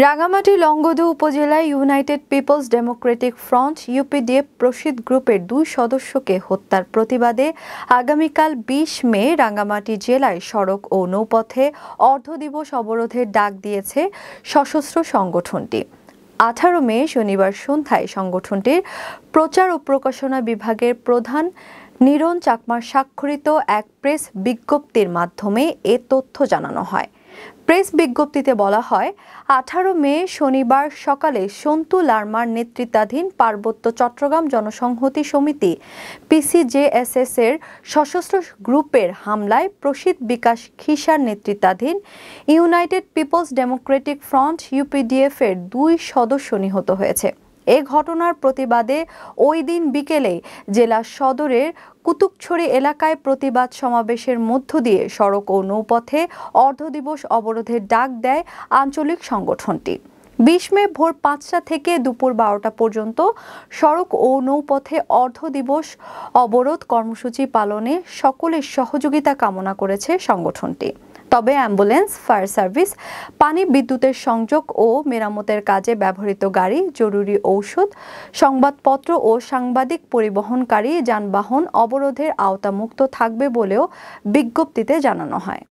রাঙামাটি লংগদু উপজেলায় United People's Democratic Front UPDF Prasit গ্রুপের 2 সদস্যকে হত্যার প্রতিবাদে আগামীকাল 20 মে রাঙামাটি জেলায় সড়ক ও নৌপথে অর্ধদিবস অবরোধের ডাক দিয়েছে সশস্ত্র সংগঠনটি। 18 মে শনিবার সন্ধ্যায় সংগঠনটির প্রচার ও প্রকাশনা বিভাগের প্রধান নিরণ চাকমার স্বাক্ষরিত এক প্রেস বিজ্ঞপ্তির মাধ্যমে এ তথ্য জানানো হয়। প্রেস বিজ্ঞপ্তিতে বলা হয়, 18 মে শনিবার সকালে সন্তু লারমার নেতৃত্বাধীন পার্বত্য চট্টগ্রাম জনসংহতি সমিতি পিসিজেএসএস এর সশস্ত্র গ্রুপের হামলায় প্রসিদ্ধ বিকাশ খিসার নেতৃত্বাধীন United People's Democratic Front UPDF এর 2 সদস্য নিহত হয়েছে। এ ঘটনার প্রতিবাদে ওই দিন বিকেলে জেলা সদরের কুতুকছড়ি এলাকায় প্রতিবাদ সমাবেশের মধ্য দিয়ে সড়ক ও নৌপথে অর্ধদিবস অবরোধের ডাক দেয় আঞ্চলিক সংগঠনটি। 20 মে ভোর 5টা থেকে দুপুর 12টা পর্যন্ত সড়ক ও নৌপথে অর্ধদিবস অবরোধ কর্মসূচি পালনে সকলের সহযোগিতা কামনা করেছে সংগঠনটি। তবে অ্যাম্বুলেন্স, ফায়ার সার্ভিস, পানি, বিদ্যুতের সংযোগ ও মেরামতের কাজে ব্যবহৃত গাড়ি, জরুরি ঔষধ, সংবাদপত্র ও সাংবাদিক পরিবহনকারী যানবাহন অবরোধের আওতামুক্ত থাকবে বলেও বিজ্ঞপ্তিতে জানানো হয়।